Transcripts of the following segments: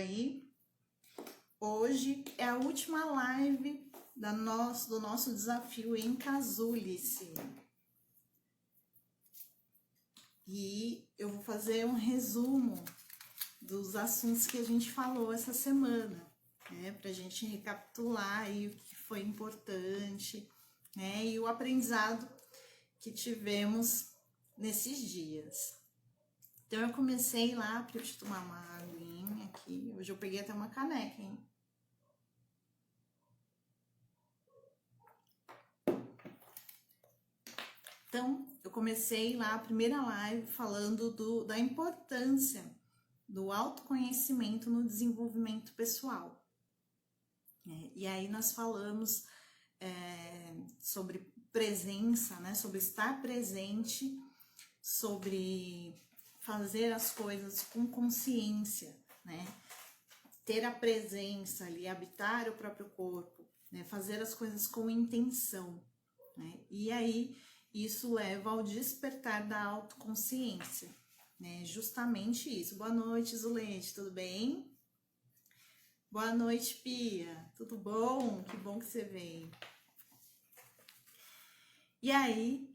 Aí, hoje é a última live do nosso desafio Encasule-se. E eu vou fazer um resumo dos assuntos que a gente falou essa semana, né? Pra gente recapitular aí o que foi importante, né? E o aprendizado que tivemos nesses dias. Então, eu comecei lá, deixa eu tomar uma aguinha aqui. Hoje eu peguei até uma caneca, hein? Então, eu comecei lá a primeira live falando da importância do autoconhecimento no desenvolvimento pessoal. E aí nós falamos sobre presença, né? Sobre estar presente, sobre fazer as coisas com consciência, né? Ter a presença ali, habitar o próprio corpo, né? Fazer as coisas com intenção, né? E aí isso leva ao despertar da autoconsciência, né? Justamente isso. Boa noite, Zulete, tudo bem? Boa noite, Pia, tudo bom? Que bom que você veio. E aí,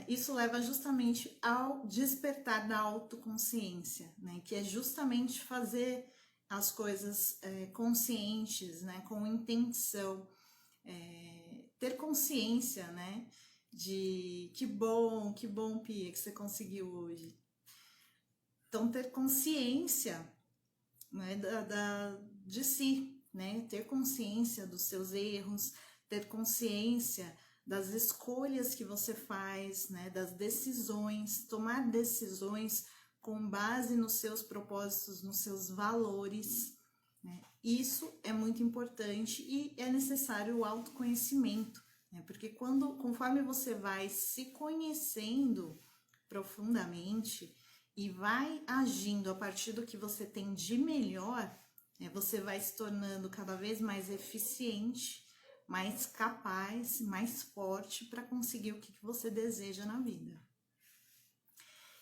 isso leva justamente ao despertar da autoconsciência, né? Que é justamente fazer as coisas conscientes, né? Com intenção, ter consciência, né? De que bom, Pia, que você conseguiu hoje. Então, ter consciência, né, de si, né? Ter consciência dos seus erros, ter consciência das escolhas que você faz, né? Das decisões, tomar decisões com base nos seus propósitos, nos seus valores, né? Isso é muito importante e é necessário o autoconhecimento, né? Porque conforme você vai se conhecendo profundamente e vai agindo a partir do que você tem de melhor, né, você vai se tornando cada vez mais eficiente, mais capaz, mais forte para conseguir o que você deseja na vida.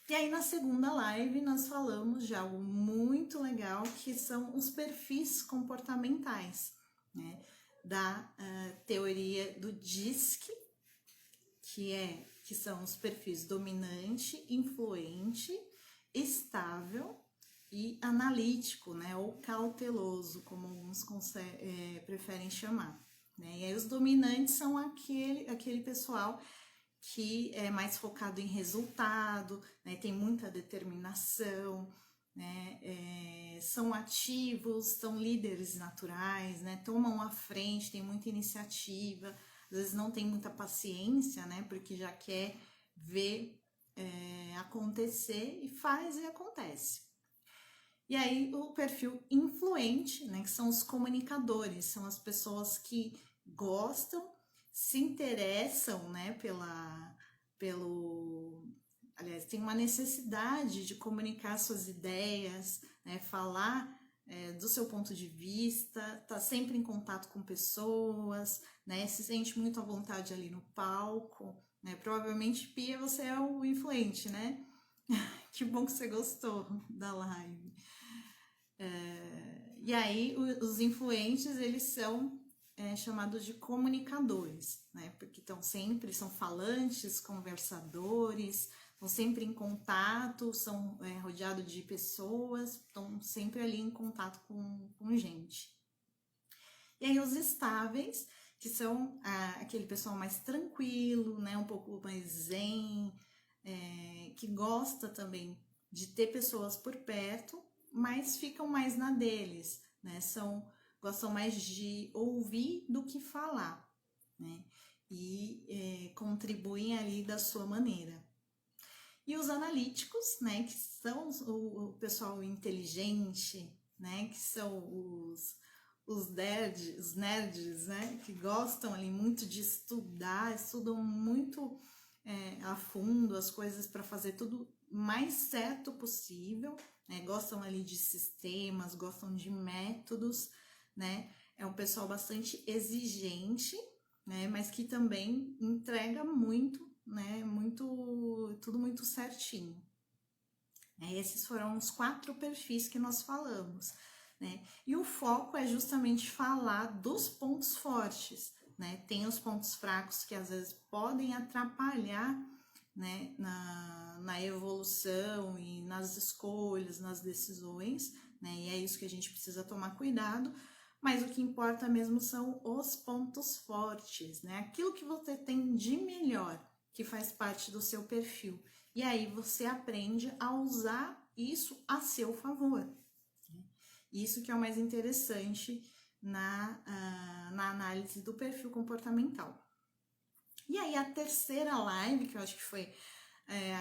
E aí na segunda live nós falamos de algo muito legal, que são os perfis comportamentais, né, da teoria do DISC, que são os perfis dominante, influente, estável e analítico, né, ou cauteloso, como alguns preferem chamar, né? E aí os dominantes são aquele pessoal que é mais focado em resultado, né, tem muita determinação, né, são ativos, são líderes naturais, né, tomam a frente, tem muita iniciativa, às vezes não tem muita paciência, né, porque já quer ver acontecer e faz e acontece. E aí o perfil influente, né, que são os comunicadores, são as pessoas que gostam, se interessam, né, aliás, tem uma necessidade de comunicar suas ideias, né, falar do seu ponto de vista, tá sempre em contato com pessoas, né, se sente muito à vontade ali no palco, né, provavelmente, Pia, você é o influente, né? Que bom que você gostou da live. E aí, os influentes, eles são chamados de comunicadores, né? Porque são falantes, conversadores, estão sempre em contato, são rodeados de pessoas, estão sempre ali em contato com gente. E aí, os estáveis, que são aquele pessoal mais tranquilo, né? Um pouco mais zen, que gosta também de ter pessoas por perto, mas ficam mais na deles, né? Gostam mais de ouvir do que falar, né? E contribuem ali da sua maneira. E os analíticos, né? Que são o pessoal inteligente, né? Que são os nerds, né? Que gostam ali muito de estudar, estudam muito a fundo as coisas para fazer tudo mais certo possível, né? Gostam ali de sistemas, gostam de métodos, né? É um pessoal bastante exigente, né? Mas que também entrega muito, né? Tudo muito certinho. Esses foram os 4 perfis que nós falamos. né? E o foco é justamente falar dos pontos fortes, né? Tem os pontos fracos que às vezes podem atrapalhar, né, na evolução e nas escolhas, nas decisões, né? E é isso que a gente precisa tomar cuidado, mas o que importa mesmo são os pontos fortes, né? Aquilo que você tem de melhor, que faz parte do seu perfil. E aí você aprende a usar isso a seu favor. Isso que é o mais interessante na análise do perfil comportamental. E aí a terceira live, que eu acho que foi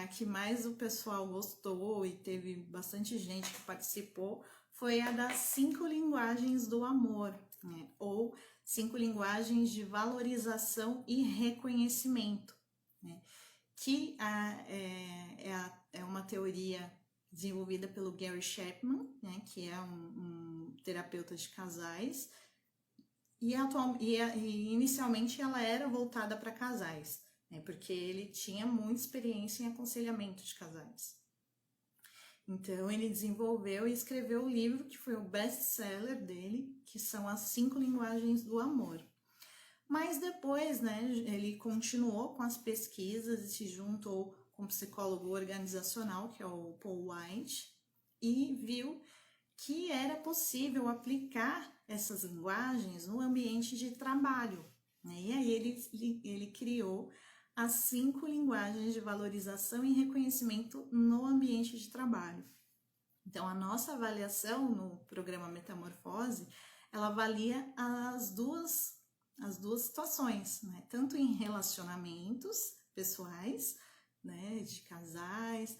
a que mais o pessoal gostou e teve bastante gente que participou, foi a das 5 linguagens do amor, né? Ou 5 linguagens de valorização e reconhecimento, né? Que é uma teoria desenvolvida pelo Gary Chapman, né? Que é um terapeuta de casais, e inicialmente ela era voltada para casais, né? Porque ele tinha muita experiência em aconselhamento de casais. Então ele desenvolveu e escreveu o livro que foi o best-seller dele, que são as 5 linguagens do amor. Mas depois, né, ele continuou com as pesquisas e se juntou com um psicólogo organizacional, que é o Paul White, e viu que era possível aplicar essas linguagens no ambiente de trabalho, né? E aí ele criou as 5 linguagens de valorização e reconhecimento no ambiente de trabalho. Então, a nossa avaliação no programa Metamorfose, ela avalia as duas situações, né? Tanto em relacionamentos pessoais, né, de casais,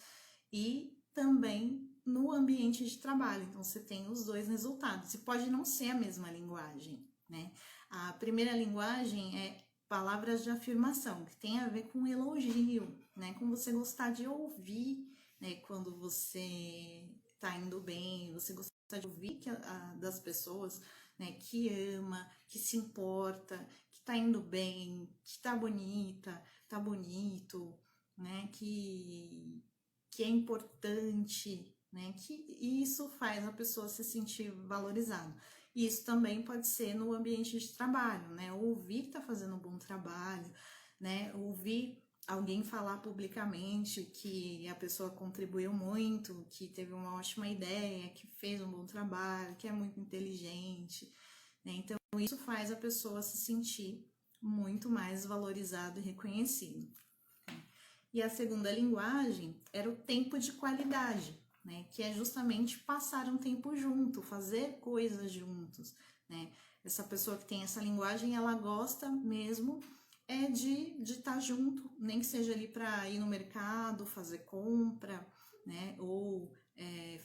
e também no ambiente de trabalho. Então, você tem os dois resultados. E pode não ser a mesma linguagem, né? A primeira linguagem é palavras de afirmação, que tem a ver com elogio, né? Com você gostar de ouvir, né? Quando você tá indo bem, você gostar de ouvir das pessoas, né? Que ama, que se importa, que tá indo bem, que tá bonita, tá bonito, né? Que é importante, né? Que isso faz a pessoa se sentir valorizada. Isso também pode ser no ambiente de trabalho, né? Ouvir que tá fazendo um bom trabalho, né? Ouvir alguém falar publicamente que a pessoa contribuiu muito, que teve uma ótima ideia, que fez um bom trabalho, que é muito inteligente, né? Então, isso faz a pessoa se sentir muito mais valorizado e reconhecido. E a segunda linguagem era o tempo de qualidade, né? Que é justamente passar um tempo junto, fazer coisas juntos, né? Essa pessoa que tem essa linguagem, ela gosta mesmo de estar junto, nem que seja ali para ir no mercado, fazer compra, né? Ou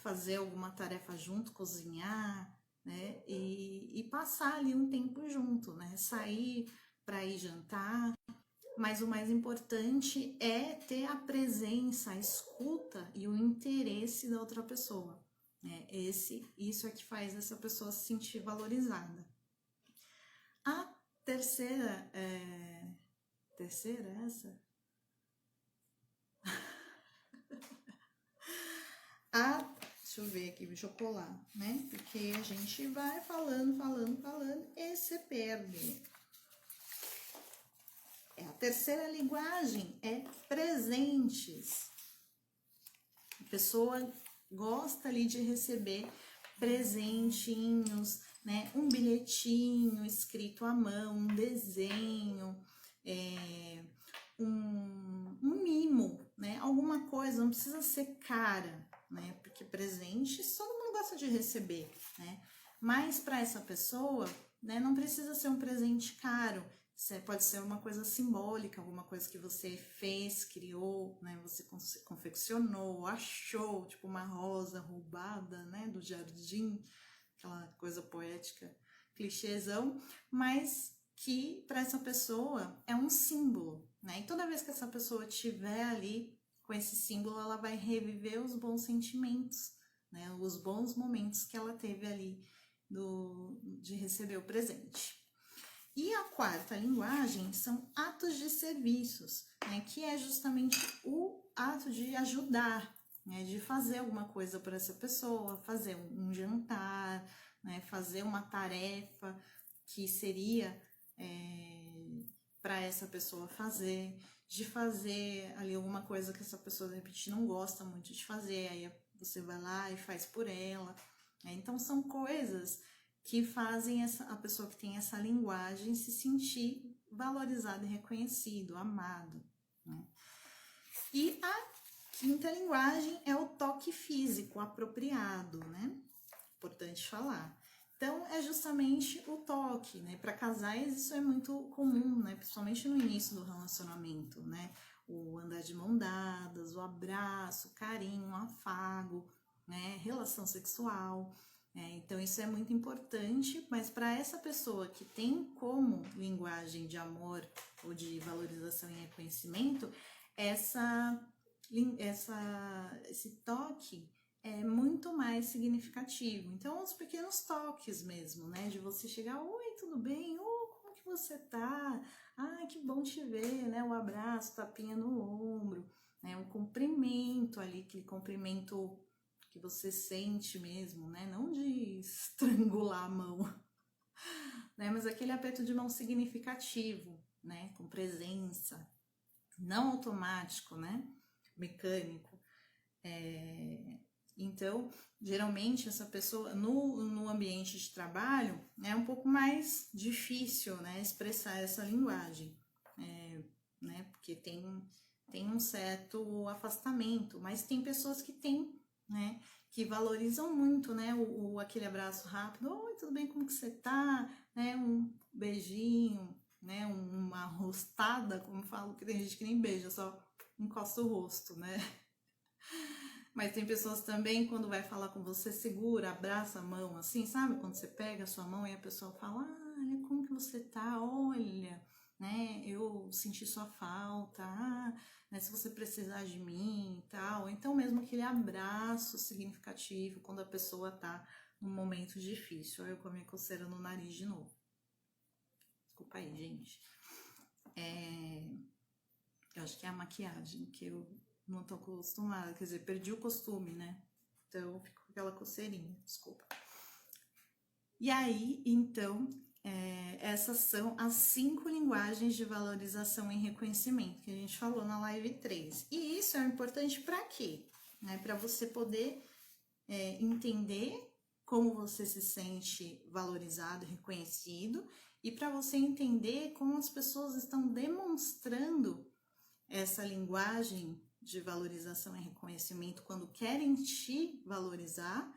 fazer alguma tarefa junto, cozinhar, né? E passar ali um tempo junto, né? Sair para ir jantar. Mas o mais importante é ter a presença, a escuta e o interesse da outra pessoa, né? Isso é que faz essa pessoa se sentir valorizada. A terceira essa? Deixa eu ver aqui, deixa eu colar, né? Porque a gente vai falando e se perde. A terceira linguagem é presentes. A pessoa gosta ali de receber presentinhos, né? Um bilhetinho escrito à mão, um desenho, um mimo, né? Alguma coisa, não precisa ser cara, né? Porque presentes todo mundo gosta de receber, né? Mas para essa pessoa, né, não precisa ser um presente caro. Pode ser uma coisa simbólica, alguma coisa que você fez, criou, né? Você confeccionou, achou, tipo uma rosa roubada, né? Do jardim, aquela coisa poética, clichêzão, mas que para essa pessoa é um símbolo, né? E toda vez que essa pessoa estiver ali com esse símbolo, ela vai reviver os bons sentimentos, né? Os bons momentos que ela teve ali de receber o presente. E a quarta linguagem são atos de serviços, né, que é justamente o ato de ajudar, né, de fazer alguma coisa para essa pessoa, fazer um jantar, né, fazer uma tarefa que seria para essa pessoa fazer, de fazer ali alguma coisa que essa pessoa de repente não gosta muito de fazer, aí você vai lá e faz por ela, né? Então são coisas que fazem a pessoa que tem essa linguagem se sentir valorizado e reconhecido, amado, né? E a quinta linguagem é o toque físico apropriado, né? Importante falar. Então, é justamente o toque, né? Para casais isso é muito comum, né? Principalmente no início do relacionamento, né? O andar de mão dadas, o abraço, o carinho, o afago, né? Relação sexual. Então, isso é muito importante, mas para essa pessoa que tem como linguagem de amor ou de valorização e reconhecimento, esse toque é muito mais significativo. Então, os pequenos toques mesmo, né? De você chegar, oi, tudo bem? Como que você tá? Ai, que bom te ver, né? O abraço, tapinha no ombro, né? Um cumprimento ali, aquele cumprimento que você sente mesmo, né? Não de estrangular a mão, né? Mas aquele aperto de mão significativo, né? Com presença, não automático, né? Mecânico. Então, geralmente essa pessoa no ambiente de trabalho é um pouco mais difícil, né, expressar essa linguagem, né, porque tem um certo afastamento, mas tem pessoas que têm, né, que valorizam muito, né, aquele abraço rápido, oi, tudo bem, como que você tá, né, um beijinho, né, uma rostada, como eu falo, que tem gente que nem beija, só encosta o rosto, né. Mas tem pessoas também, quando vai falar com você, segura, abraça a mão, assim, sabe? Quando você pega a sua mão e a pessoa fala, olha, como que você tá? Olha, né, eu senti sua falta, né, se você precisar de mim e tal. Então, mesmo aquele abraço significativo, quando a pessoa tá num momento difícil. Olha eu com a minha coceira no nariz de novo. Desculpa aí, gente. Eu acho que é a maquiagem que eu não tô acostumada, quer dizer, perdi o costume, né? Então, fico com aquela coceirinha, desculpa. E aí, então, essas são as 5 linguagens de valorização e reconhecimento que a gente falou na live 3. E isso é importante para quê? Né? Para você poder entender como você se sente valorizado, reconhecido, e para você entender como as pessoas estão demonstrando essa linguagem de valorização e reconhecimento quando querem te valorizar,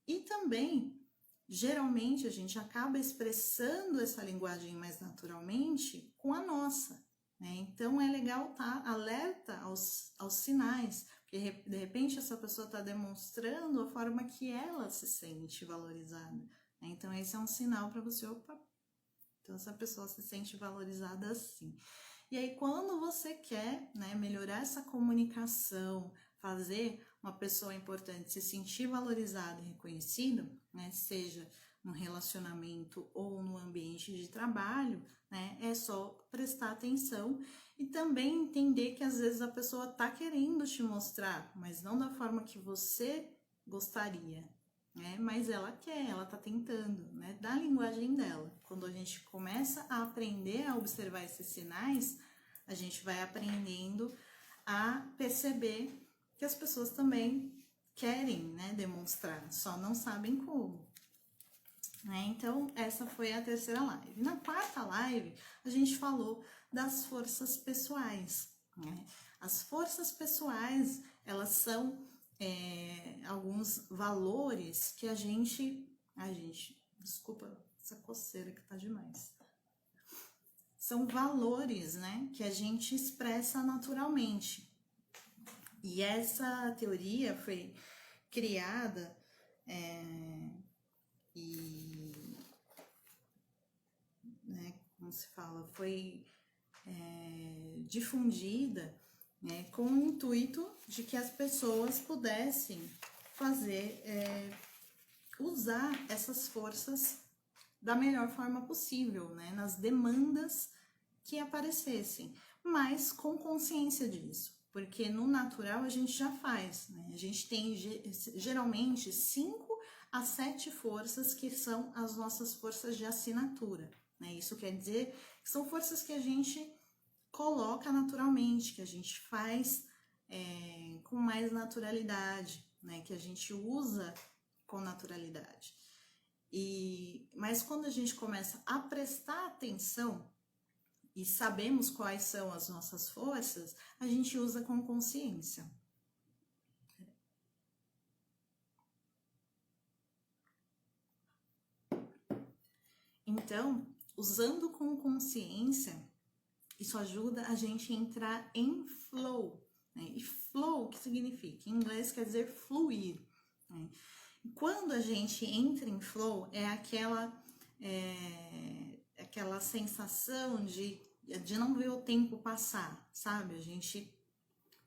e também, geralmente, a gente acaba expressando essa linguagem mais naturalmente com a nossa, né? Então, é legal estar alerta aos sinais, porque de repente essa pessoa está demonstrando a forma que ela se sente valorizada, né? Então, esse é um sinal para você, opa, então essa pessoa se sente valorizada assim. E aí, quando você quer, né, melhorar essa comunicação, fazer uma pessoa importante se sentir valorizada e reconhecida, né, seja no relacionamento ou no ambiente de trabalho, né, é só prestar atenção e também entender que às vezes a pessoa está querendo te mostrar, mas não da forma que você gostaria, né? Mas ela quer, ela tá tentando, né? Da linguagem dela. Quando a gente começa a aprender a observar esses sinais, a gente vai aprendendo a perceber que as pessoas também querem, né, demonstrar, só não sabem como. Né? Então, essa foi a terceira live. Na quarta live, a gente falou das forças pessoais, né? As forças pessoais, elas são alguns valores que a gente, desculpa essa coceira que tá demais. São valores, né, que a gente expressa naturalmente. E essa teoria foi criada né, como se fala, foi difundida, né, com o intuito de que as pessoas pudessem fazer, usar essas forças da melhor forma possível, né, nas demandas que aparecessem, mas com consciência disso, porque no natural a gente já faz, né, a gente tem geralmente 5 as 7 forças que são as nossas forças de assinatura, né? Isso quer dizer que são forças que a gente coloca naturalmente, que a gente faz com mais naturalidade, né? Que a gente usa com naturalidade. Mas quando a gente começa a prestar atenção e sabemos quais são as nossas forças, a gente usa com consciência. Então, usando com consciência, isso ajuda a gente a entrar em flow, né? E flow, o que significa? Em inglês quer dizer fluir, né? Quando a gente entra em flow, é aquela sensação de não ver o tempo passar, sabe? A gente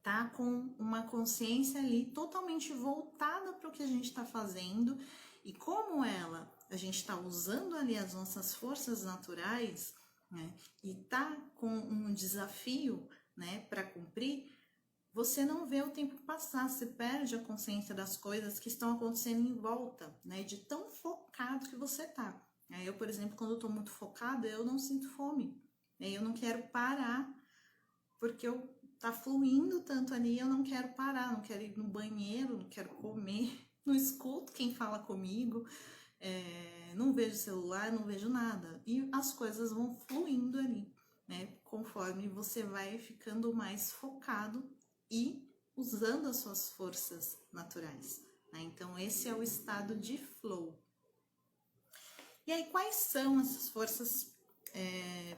tá com uma consciência ali totalmente voltada para o que a gente está fazendo, e como a gente está usando ali as nossas forças naturais, né? E tá com um desafio, né, para cumprir, você não vê o tempo passar, você perde a consciência das coisas que estão acontecendo em volta, né, de tão focado que você tá. Eu, por exemplo, quando eu tô muito focada, eu não sinto fome, né, eu não quero parar, porque tá fluindo tanto ali, eu não quero parar, não quero ir no banheiro, não quero comer, não escuto quem fala comigo, não vejo celular, não vejo nada, e as coisas vão fluindo ali, né, conforme você vai ficando mais focado e usando as suas forças naturais, né? Então esse é o estado de flow. E aí, quais são essas forças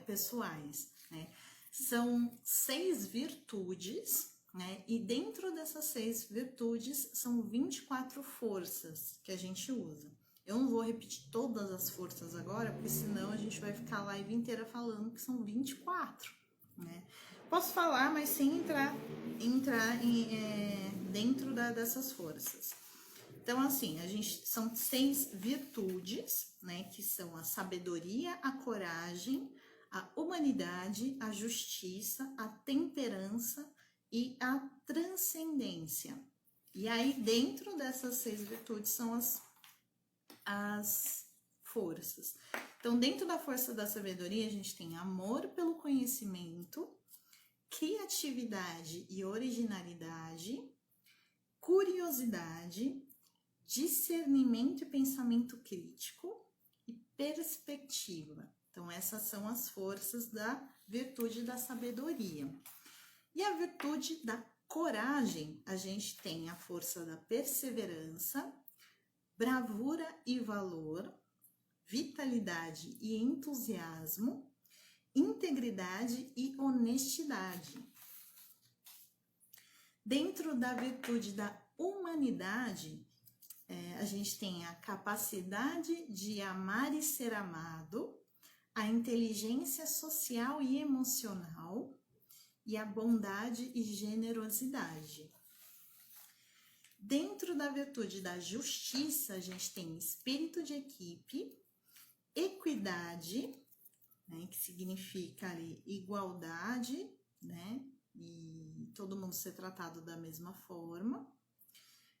pessoais, né? São 6 virtudes, né? E dentro dessas 6 virtudes são 24 forças que a gente usa. Eu não vou repetir todas as forças agora, porque senão a gente vai ficar a live inteira falando que são 24, né? Posso falar, mas sem entrar dentro dessas forças. Então, assim, são 6 virtudes, né? Que são a sabedoria, a coragem, a humanidade, a justiça, a temperança e a transcendência. E aí, dentro dessas 6 virtudes são as forças. Então, dentro da força da sabedoria, a gente tem amor pelo conhecimento, criatividade e originalidade, curiosidade, discernimento e pensamento crítico e perspectiva. Então, essas são as forças da virtude da sabedoria. E a virtude da coragem, a gente tem a força da perseverança, bravura e valor, vitalidade e entusiasmo, integridade e honestidade. Dentro da virtude da humanidade, a gente tem a capacidade de amar e ser amado, a inteligência social e emocional e a bondade e generosidade. Dentro da virtude da justiça, a gente tem espírito de equipe, equidade, né, que significa ali igualdade, né, e todo mundo ser tratado da mesma forma,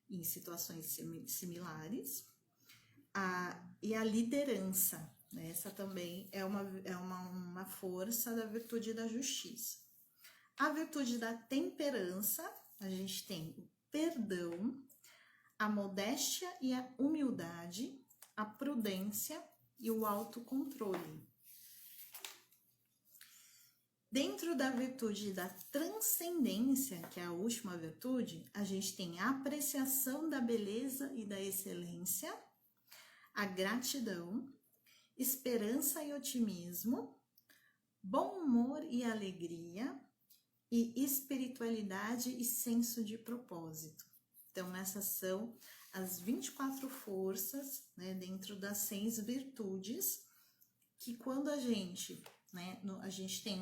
em situações similares, e a liderança, né, essa também é uma força da virtude da justiça. A virtude da temperança, a gente tem o perdão, a modéstia e a humildade, a prudência e o autocontrole. Dentro da virtude da transcendência, que é a última virtude, a gente tem a apreciação da beleza e da excelência, a gratidão, esperança e otimismo, bom humor e alegria, e espiritualidade e senso de propósito. Então, essas são as 24 forças, né, dentro das 6 virtudes, que quando a gente tem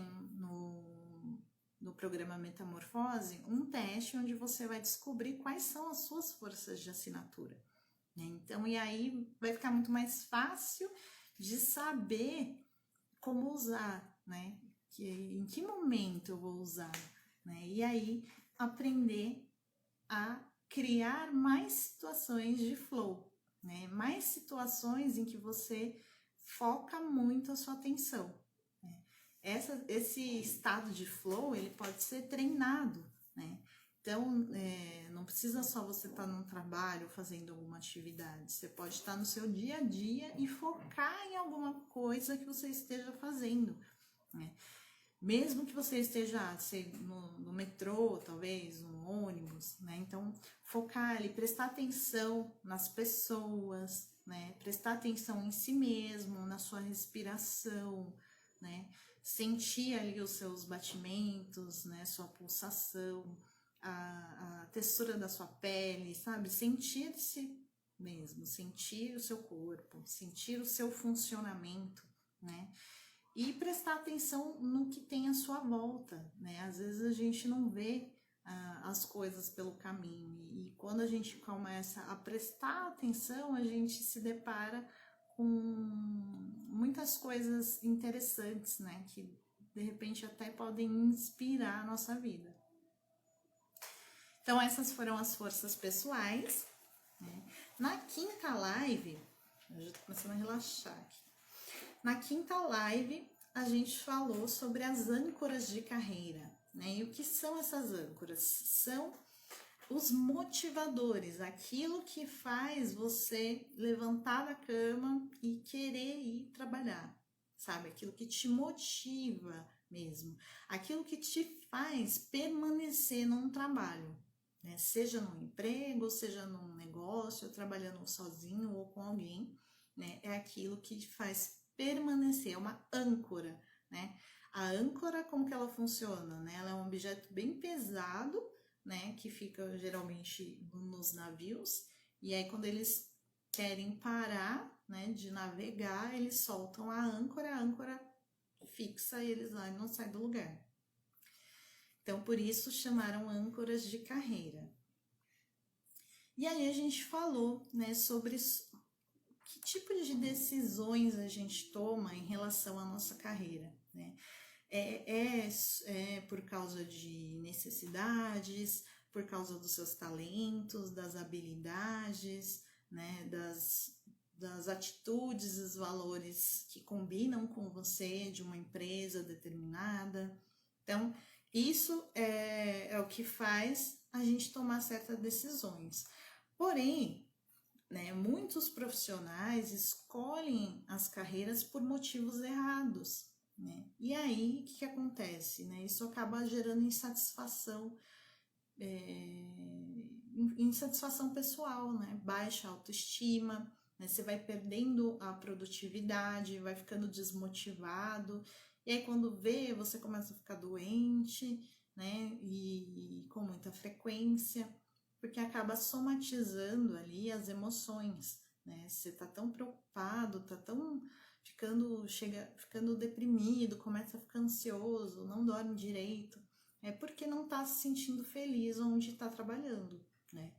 no programa Metamorfose um teste onde você vai descobrir quais são as suas forças de assinatura, né? Então, e aí vai ficar muito mais fácil de saber como usar, né? Em que momento eu vou usar, né? E aí aprender a criar mais situações de flow, né? Mais situações em que você foca muito a sua atenção, né? Esse estado de flow, ele pode ser treinado, né? Então, não precisa só você estar num trabalho fazendo alguma atividade, você pode estar no seu dia a dia e focar em alguma coisa que você esteja fazendo, né? Mesmo que você esteja no metrô, talvez, no ônibus, né? Então, focar ali, prestar atenção nas pessoas, né? Prestar atenção em si mesmo, na sua respiração, né? Sentir ali os seus batimentos, né? Sua pulsação, a textura da sua pele, sabe? Sentir-se mesmo, sentir o seu corpo, sentir o seu funcionamento, né? E prestar atenção no que tem à sua volta, né? Às vezes a gente não vê as coisas pelo caminho, e quando a gente começa a prestar atenção, a gente se depara com muitas coisas interessantes, né? Que de repente até podem inspirar a nossa vida. Então, essas foram as forças pessoais, né? Na quinta live, eu já tô começando a relaxar aqui. Na quinta live, a gente falou sobre as âncoras de carreira, né? E o que são essas âncoras? São os motivadores, aquilo que faz você levantar da cama e querer ir trabalhar, sabe? Aquilo que te motiva mesmo, aquilo que te faz permanecer num trabalho, né? Seja num emprego, seja num negócio, trabalhando sozinho ou com alguém, né? É aquilo que te faz permanecer, é uma âncora, né? A âncora, como que ela funciona, né? Ela é um objeto bem pesado, né? Que fica geralmente nos navios, e aí quando eles querem parar, né, de navegar, eles soltam a âncora fixa eles lá e não saem do lugar. Então, por isso chamaram âncoras de carreira. E aí a gente falou, né, sobre que tipo de decisões a gente toma em relação à nossa carreira, né? É por causa de necessidades, por causa dos seus talentos, das habilidades, né, das atitudes, dos valores que combinam com você, de uma empresa determinada. Então, isso é o que faz a gente tomar certas decisões. Porém, né, muitos profissionais escolhem as carreiras por motivos errados, né? E aí, o que acontece? Né? Isso acaba gerando insatisfação, insatisfação pessoal, né? Baixa autoestima, né? Você vai perdendo a produtividade, vai ficando desmotivado, e aí quando vê, você começa a ficar doente, né? E com muita frequência, porque acaba somatizando ali as emoções, né? Você tá tão preocupado, tá tão ficando deprimido, começa a ficar ansioso, não dorme direito, é porque não tá se sentindo feliz onde tá trabalhando, né?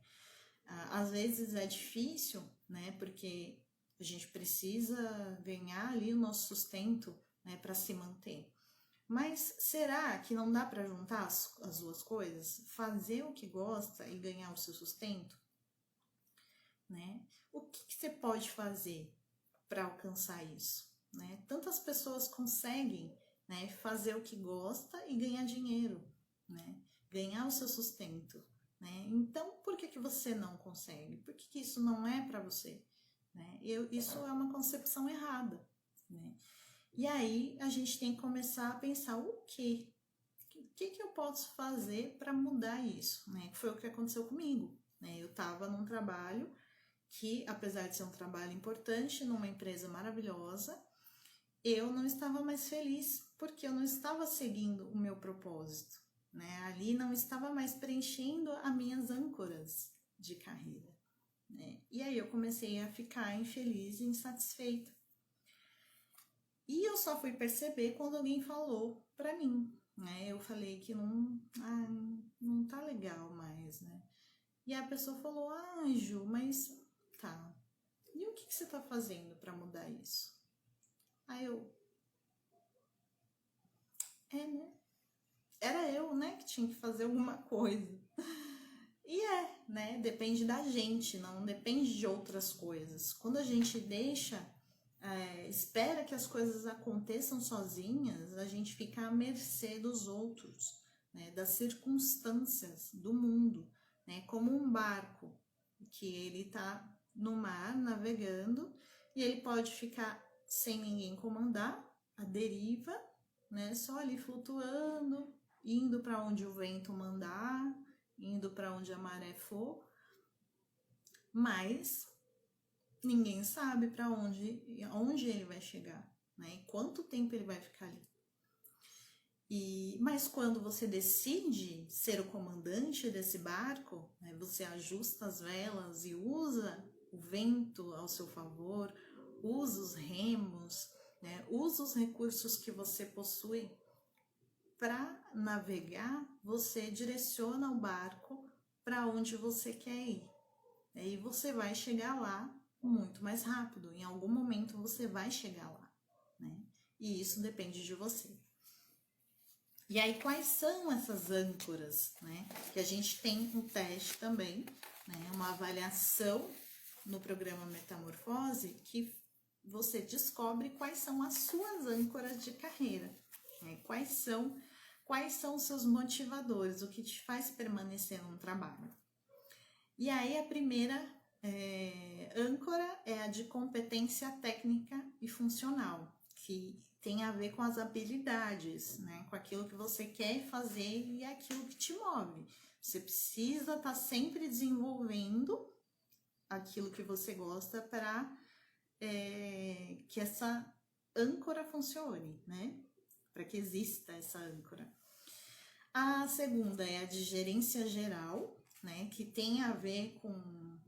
Às vezes é difícil, né? Porque a gente precisa ganhar ali o nosso sustento, né, para se manter. Mas será que não dá para juntar as duas coisas? Fazer o que gosta e ganhar o seu sustento? Né? O que você pode fazer para alcançar isso? Né? Tantas pessoas conseguem, né, fazer o que gosta e ganhar dinheiro, né? Ganhar o seu sustento. Né? Então, por que você não consegue? Por que isso não é para você? Né? Isso é uma concepção errada. Né? E aí a gente tem que começar a pensar o que eu posso fazer para mudar isso, né? Foi o que aconteceu comigo, né? Eu estava num trabalho que, apesar de ser um trabalho importante, numa empresa maravilhosa, eu não estava mais feliz porque eu não estava seguindo o meu propósito, né? Ali não estava mais preenchendo as minhas âncoras de carreira, né? E aí eu comecei a ficar infeliz e insatisfeita. E eu só fui perceber quando alguém falou pra mim, né? Eu falei que não tá legal mais, né? E a pessoa falou, Ju, mas tá. E o que você tá fazendo pra mudar isso? Aí né? Era eu, né, que tinha que fazer alguma coisa. E né? Depende da gente, não depende de outras coisas. Quando a gente espera que as coisas aconteçam sozinhas, a gente fica à mercê dos outros, né? Das circunstâncias do mundo, né? Como um barco que ele tá no mar navegando e ele pode ficar sem ninguém comandar, à deriva, né? Só ali flutuando, indo para onde o vento mandar, indo para onde a maré for, mas ninguém sabe para onde ele vai chegar, né? E quanto tempo ele vai ficar ali. Mas quando você decide ser o comandante desse barco, né, você ajusta as velas e usa o vento ao seu favor, usa os remos, né, usa os recursos que você possui para navegar, você direciona o barco para onde você quer ir. E você vai chegar lá muito mais rápido. Em algum momento você vai chegar lá, né? E isso depende de você. E aí, quais são essas âncoras, né? Que a gente tem um teste também, né? Uma avaliação no programa Metamorfose que você descobre quais são as suas âncoras de carreira, né? Quais são os seus motivadores, o que te faz permanecer no trabalho. E aí, a primeira âncora é a de competência técnica e funcional, que tem a ver com as habilidades, né? Com aquilo que você quer fazer e aquilo que te move. Você precisa estar sempre desenvolvendo aquilo que você gosta para que essa âncora funcione, né? Para que exista essa âncora. A segunda é a de gerência geral, né? Que tem a ver com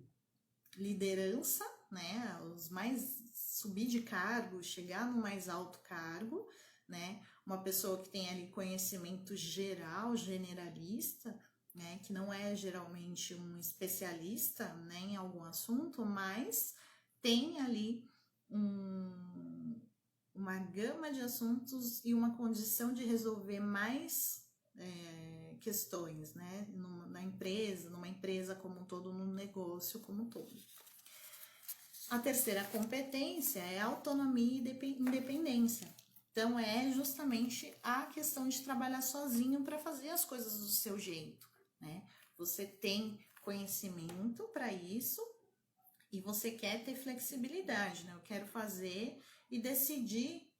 liderança, né? Subir de cargo, chegar no mais alto cargo, né? Uma pessoa que tem ali conhecimento geral, generalista, né? Que não é geralmente um especialista, né, em algum assunto, mas tem ali uma gama de assuntos e uma condição de resolver mais questões, né? Numa empresa como um todo, num negócio como um todo. A terceira competência é autonomia e independência. Então, é justamente a questão de trabalhar sozinho para fazer as coisas do seu jeito, né? Você tem conhecimento para isso e você quer ter flexibilidade, né? Eu quero fazer e decidir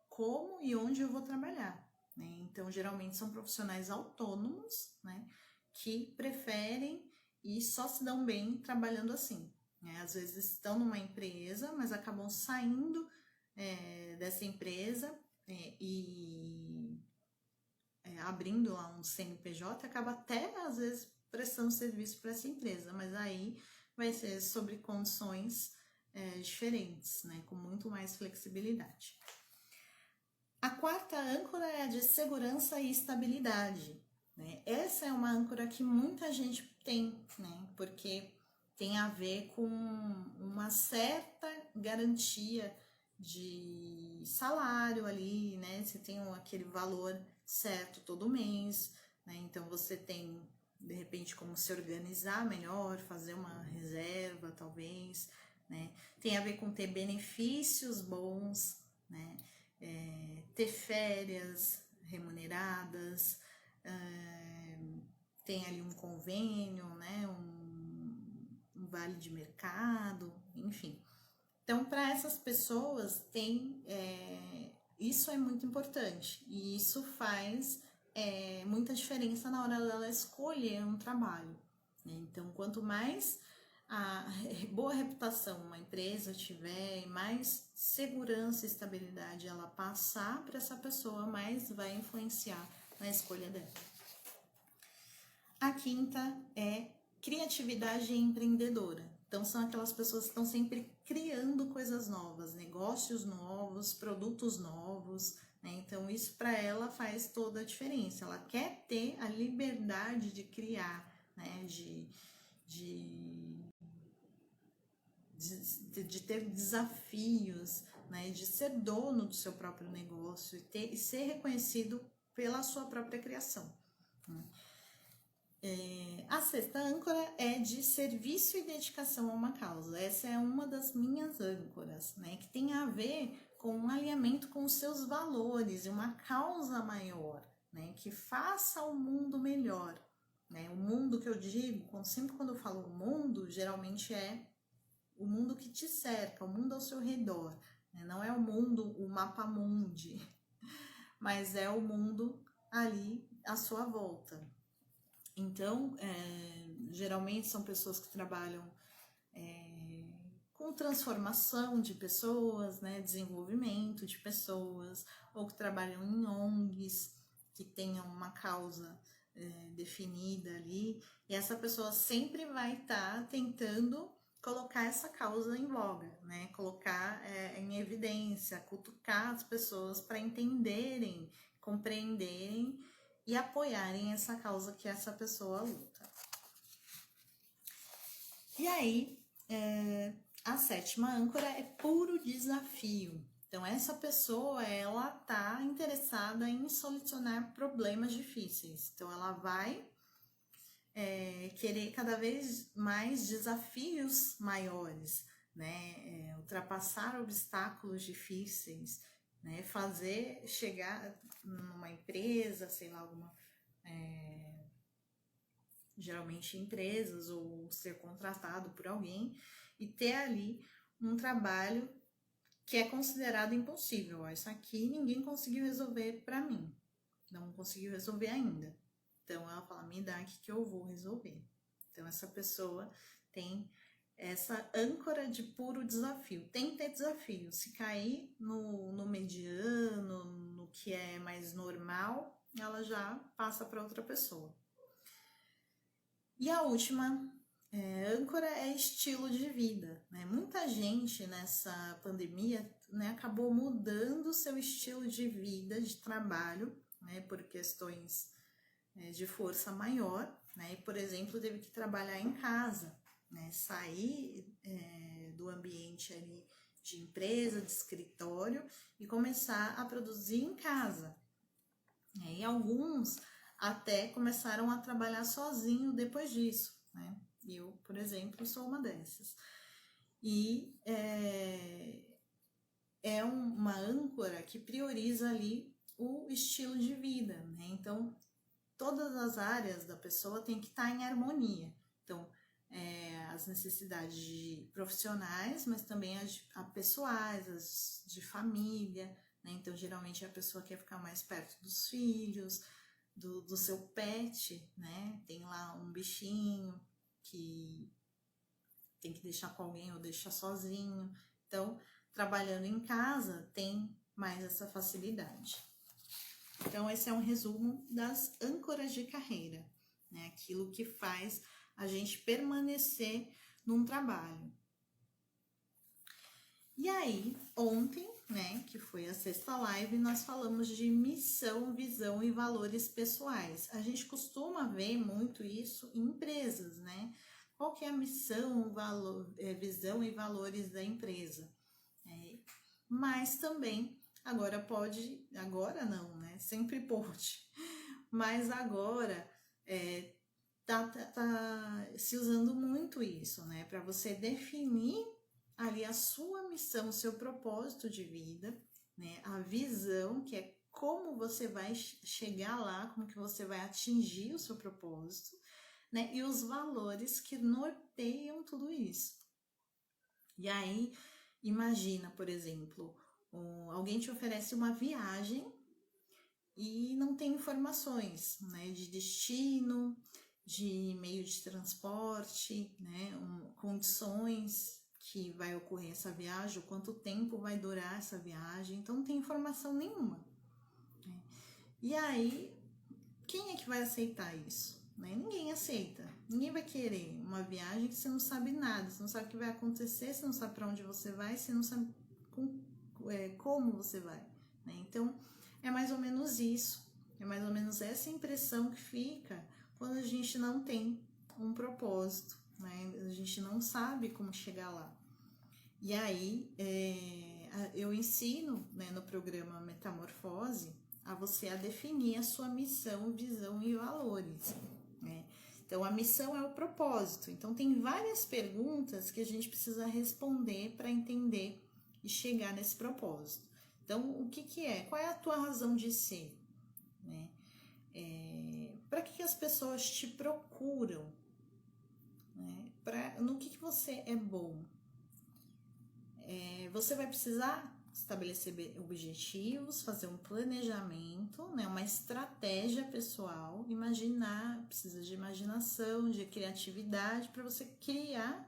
como e onde eu vou trabalhar, né? Então, geralmente são profissionais autônomos, né? Que preferem e só se dão bem trabalhando assim. Às vezes estão numa empresa, mas acabam saindo dessa empresa e abrindo lá um CNPJ, acaba até às vezes prestando serviço para essa empresa, mas aí vai ser sobre condições diferentes, né, com muito mais flexibilidade. A quarta âncora é a de segurança e estabilidade, né? Essa é uma âncora que muita gente tem, né, porque tem a ver com uma certa garantia de salário ali, né? Você tem aquele valor certo todo mês, né? Então você tem, de repente, como se organizar melhor, fazer uma reserva, talvez, né? Tem a ver com ter benefícios bons, né? Ter férias remuneradas, tem ali um convênio, né? Um vale de mercado, enfim. Então, para essas pessoas, isso é muito importante e isso faz muita diferença na hora dela escolher um trabalho, né? Então, quanto mais a boa reputação uma empresa tiver, mais segurança e estabilidade ela passar para essa pessoa, mais vai influenciar na escolha dela. A quinta é criatividade empreendedora. Então, são aquelas pessoas que estão sempre criando coisas novas, negócios novos, produtos novos, né? Então, isso para ela faz toda a diferença. Ela quer ter a liberdade de criar, né? De ter desafios, né? De ser dono do seu próprio negócio e ser reconhecido pela sua própria criação, né? A sexta âncora é de serviço e dedicação a uma causa. Essa é uma das minhas âncoras, né? Que tem a ver com um alinhamento com os seus valores e uma causa maior, né? Que faça o mundo melhor, né? O mundo que eu digo, sempre quando eu falo mundo, geralmente é o mundo que te cerca, o mundo ao seu redor, né? Não é o mundo, o mapa mundi, mas é o mundo ali à sua volta. Então, geralmente são pessoas que trabalham com transformação de pessoas, né, desenvolvimento de pessoas, ou que trabalham em ONGs, que tenham uma causa definida ali, e essa pessoa sempre vai estar tentando colocar essa causa em voga, né, colocar em evidência, cutucar as pessoas para entenderem, compreenderem e apoiarem essa causa que essa pessoa luta. E aí, a sétima âncora é puro desafio. Então, essa pessoa, ela tá interessada em solucionar problemas difíceis. Então, ela vai querer cada vez mais desafios maiores, né? Ultrapassar obstáculos difíceis, né? Fazer chegar numa empresa, sei lá, geralmente empresas, ou ser contratado por alguém e ter ali um trabalho que é considerado impossível. Ó, isso aqui ninguém conseguiu resolver para mim, não conseguiu resolver ainda. Então ela fala, me dá aqui que eu vou resolver. Então essa pessoa tem essa âncora de puro desafio. Tem que ter desafio. Se cair no mediano, no que é mais normal, ela já passa para outra pessoa. E a última âncora é estilo de vida, né? Muita gente nessa pandemia, né, acabou mudando seu estilo de vida, de trabalho, né, por questões de força maior, né? E, por exemplo, teve que trabalhar em casa, né? Sair do ambiente ali de empresa, de escritório e começar a produzir em casa. E alguns até começaram a trabalhar sozinho depois disso, né? Eu, por exemplo, sou uma dessas. E é uma âncora que prioriza ali o estilo de vida, né? Então, todas as áreas da pessoa tem que estar em harmonia. Então, as necessidades profissionais, mas também as pessoais, as de família, né? Então, geralmente a pessoa quer ficar mais perto dos filhos, do seu pet, né? Tem lá um bichinho que tem que deixar com alguém ou deixar sozinho. Então, trabalhando em casa tem mais essa facilidade. Então, esse é um resumo das âncoras de carreira, né? Aquilo que faz a gente permanecer num trabalho. E aí, ontem, né, que foi a sexta live, nós falamos de missão, visão e valores pessoais. A gente costuma ver muito isso em empresas, né? Qual que é a missão, visão e valores da empresa? Mas também, agora não, né? Sempre pode. Mas agora tá se usando muito isso, né? Para você definir ali a sua missão, o seu propósito de vida, né? A visão, que é como você vai chegar lá, como que você vai atingir o seu propósito, né? E os valores que norteiam tudo isso. E aí, imagina, por exemplo, alguém te oferece uma viagem e não tem informações, né? De destino, de meio de transporte, né? Condições que vai ocorrer essa viagem, quanto tempo vai durar essa viagem, então não tem informação nenhuma. Né? E aí, quem é que vai aceitar isso? Né? Ninguém aceita, ninguém vai querer uma viagem que você não sabe nada, você não sabe o que vai acontecer, você não sabe para onde você vai, você não sabe como você vai. Né? Então, é mais ou menos isso, é mais ou menos essa impressão que fica quando a gente não tem um propósito, né? A gente não sabe como chegar lá. E aí, eu ensino, né, no programa Metamorfose a você a definir a sua missão, visão e valores, né? Então, a missão é o propósito. Então, tem várias perguntas que a gente precisa responder para entender e chegar nesse propósito. Então, o que que é? Qual é a tua razão de ser? Né? Para que as pessoas te procuram? Né? No que você é bom? Você vai precisar estabelecer objetivos, fazer um planejamento, né, uma estratégia pessoal, precisa de imaginação, de criatividade para você criar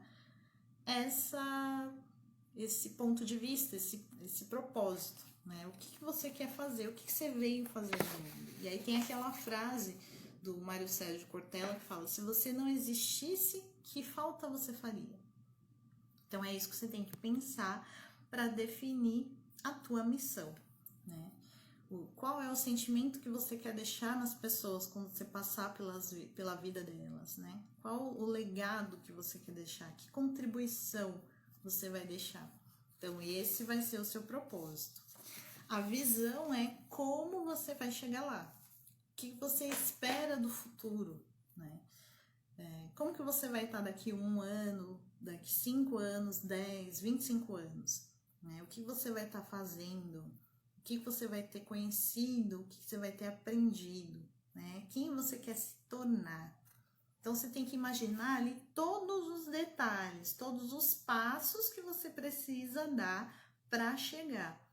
esse ponto de vista, esse propósito, né? O que você quer fazer, o que você veio fazer no mundo. E aí tem aquela frase do Mário Sérgio Cortella que fala: se você não existisse, que falta você faria? Então é isso que você tem que pensar para definir a tua missão, né? Qual é o sentimento que você quer deixar nas pessoas quando você passar pela vida delas, né? Qual o legado que você quer deixar? Que contribuição você vai deixar? Então esse vai ser o seu propósito. A visão é como você vai chegar lá. O que você espera do futuro, né? Como que você vai estar daqui 1 ano, daqui 5 anos, 10, 25 anos? Né? O que você vai estar fazendo? O que você vai ter conhecido? O que você vai ter aprendido? Né? Quem você quer se tornar? Então, você tem que imaginar ali todos os detalhes, todos os passos que você precisa dar para chegar.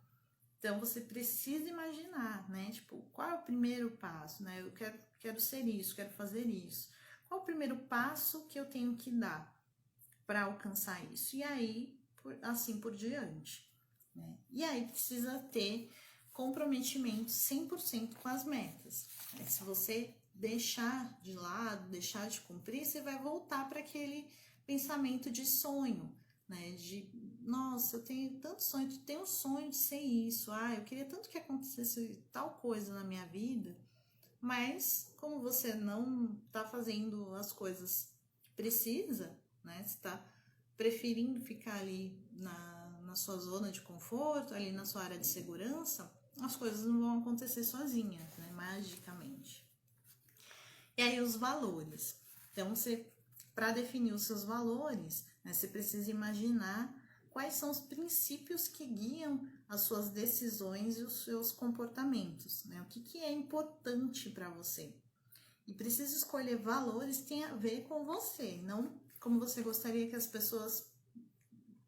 Então, você precisa imaginar, né? Tipo, qual é o primeiro passo, né? Eu quero ser isso, quero fazer isso. Qual é o primeiro passo que eu tenho que dar para alcançar isso? E aí, assim por diante, né? E aí, precisa ter comprometimento 100% com as metas. Se você deixar de lado, deixar de cumprir, você vai voltar para aquele pensamento de sonho, né? De, nossa, eu tenho tanto sonho, eu tenho um sonho de ser isso, eu queria tanto que acontecesse tal coisa na minha vida, mas como você não está fazendo as coisas que precisa, né? Você está preferindo ficar ali na sua zona de conforto, ali na sua área de segurança, as coisas não vão acontecer sozinhas, né? Magicamente. E aí os valores. Então, para definir os seus valores, né, você precisa imaginar quais são os princípios que guiam as suas decisões e os seus comportamentos, né? O que é importante para você. E precisa escolher valores que tenham a ver com você, não como você gostaria que as pessoas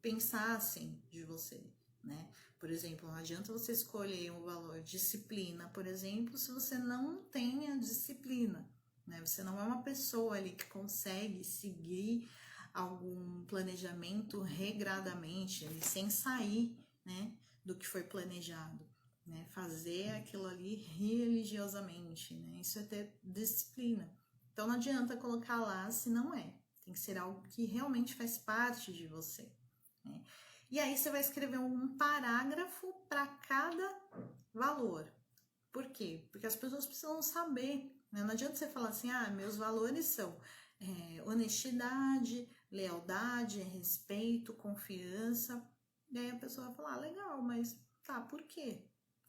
pensassem de você, né? Por exemplo, não adianta você escolher um valor disciplina, por exemplo, se você não tem a disciplina, né? Você não é uma pessoa ali que consegue seguir algum planejamento regradamente, ali, sem sair, né, do que foi planejado, né? Fazer aquilo ali religiosamente, né? Isso é ter disciplina. Então não adianta colocar lá se não é. Tem que ser algo que realmente faz parte de você, né? E aí você vai escrever um parágrafo para cada valor. Por quê? Porque as pessoas precisam saber, né? Não adianta você falar assim, meus valores são honestidade, lealdade, respeito, confiança. E aí a pessoa vai falar, legal, mas tá, por quê?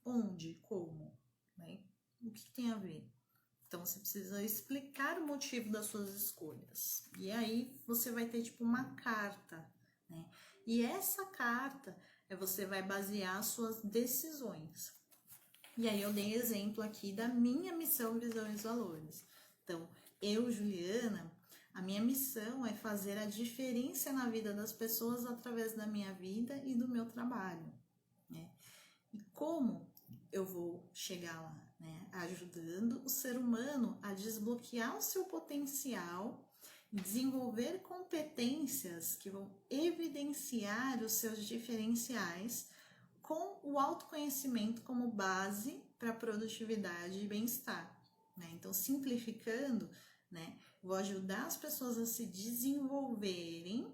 Onde? Como? Né? O que tem a ver? Então, você precisa explicar o motivo das suas escolhas. E aí, você vai ter, tipo, uma carta, né? E essa carta, você vai basear as suas decisões. E aí, eu dei exemplo aqui da minha missão, visão e valores. Então, eu, Juliana, a minha missão é fazer a diferença na vida das pessoas através da minha vida e do meu trabalho, né? E como eu vou chegar lá, né? Ajudando o ser humano a desbloquear o seu potencial, desenvolver competências que vão evidenciar os seus diferenciais com o autoconhecimento como base para produtividade e bem-estar, né? Então, simplificando, né? Vou ajudar as pessoas a se desenvolverem,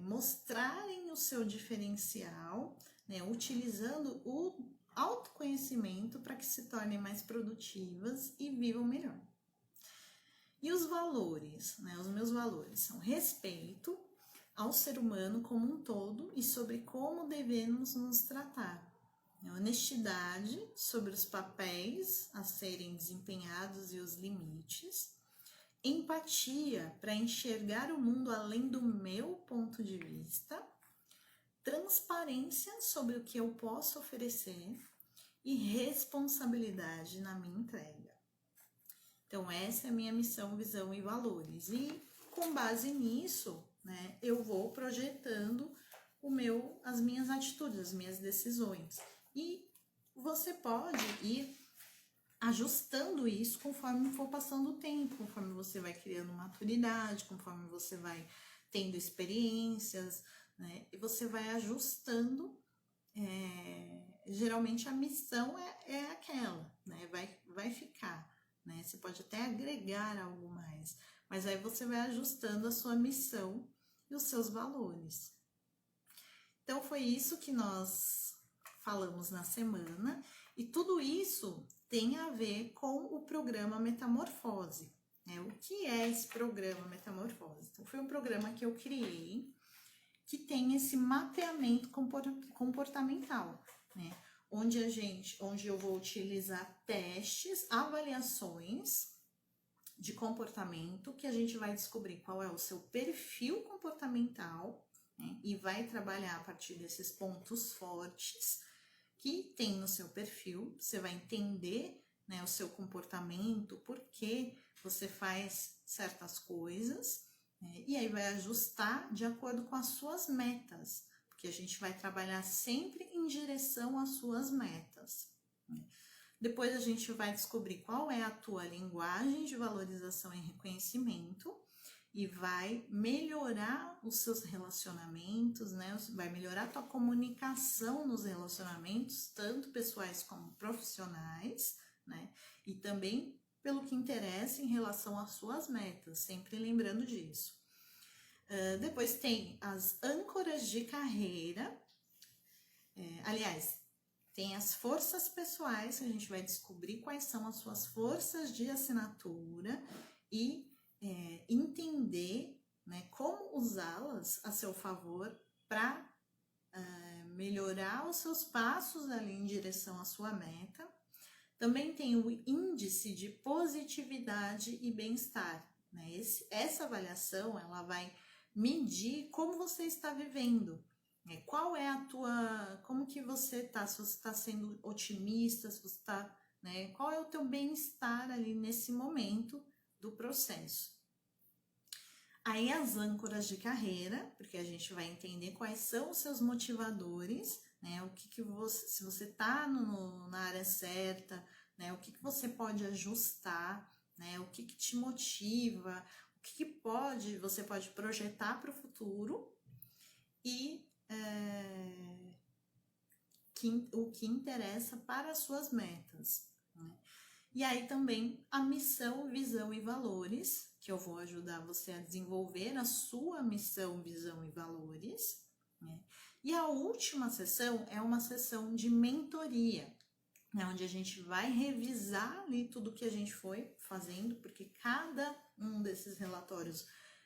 mostrarem o seu diferencial, né, utilizando o autoconhecimento para que se tornem mais produtivas e vivam melhor. E os valores, né? Os meus valores são respeito ao ser humano como um todo e sobre como devemos nos tratar, Honestidade sobre os papéis a serem desempenhados e os limites. Empatia para enxergar o mundo além do meu ponto de vista. Transparência sobre o que eu posso oferecer. E responsabilidade na minha entrega. Então, essa é a minha missão, visão e valores. E com base nisso, né, eu vou projetando as minhas atitudes, as minhas decisões. E você pode ir ajustando isso conforme for passando o tempo, conforme você vai criando maturidade, conforme você vai tendo experiências, né, e você vai ajustando. Geralmente a missão é aquela, né? Vai ficar, né? Você pode até agregar algo mais, mas aí você vai ajustando a sua missão e os seus valores. Então foi isso que nós falamos na semana, e tudo isso tem a ver com o programa Metamorfose, né? O que é esse programa Metamorfose? Então, foi um programa que eu criei que tem esse mapeamento comportamental, né? Onde eu vou utilizar testes, avaliações de comportamento, que a gente vai descobrir qual é o seu perfil comportamental, né? E vai trabalhar a partir desses pontos fortes que tem no seu perfil. Você vai entender, né, o seu comportamento, por que você faz certas coisas, e aí vai ajustar de acordo com as suas metas, porque a gente vai trabalhar sempre em direção às suas metas. Depois a gente vai descobrir qual é a tua linguagem de valorização e reconhecimento e vai melhorar os seus relacionamentos, né? Vai melhorar a tua comunicação nos relacionamentos, tanto pessoais como profissionais, né? E também pelo que interessa em relação às suas metas, sempre lembrando disso. Depois tem as âncoras de carreira, aliás, tem as forças pessoais, que a gente vai descobrir quais são as suas forças de assinatura e entender, né, como usá-las a seu favor para melhorar os seus passos ali em direção à sua meta. Também tem o índice de positividade e bem-estar, né? Essa avaliação, ela vai medir como você está vivendo, né? Qual é como que você está, se você está sendo otimista, se você está, né? Qual é o teu bem-estar ali nesse momento do processo. Aí as âncoras de carreira, porque a gente vai entender quais são os seus motivadores, né? O que você, se você está na área certa, né? O que você pode ajustar, né? O que te motiva, o que você pode projetar para o futuro e o que interessa para as suas metas, né? E aí também a missão, visão e valores, que eu vou ajudar você a desenvolver a sua missão, visão e valores, né? E a última sessão é uma sessão de mentoria, né, onde a gente vai revisar ali tudo que a gente foi fazendo, porque cada um desses relatórios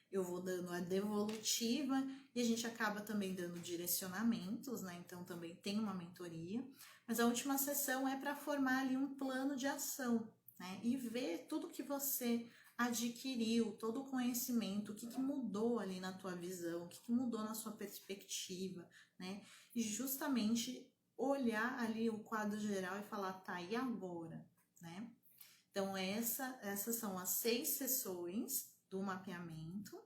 eu vou dando a devolutiva e a gente acaba também dando direcionamentos, né? Então também tem uma mentoria, mas a última sessão é para formar ali um plano de ação, né? E ver tudo que você adquiriu, todo o conhecimento, o que mudou ali na tua visão, o que mudou na sua perspectiva, né? E justamente olhar ali o quadro geral e falar, tá, e agora, né? Então essas são as 6 sessões do mapeamento,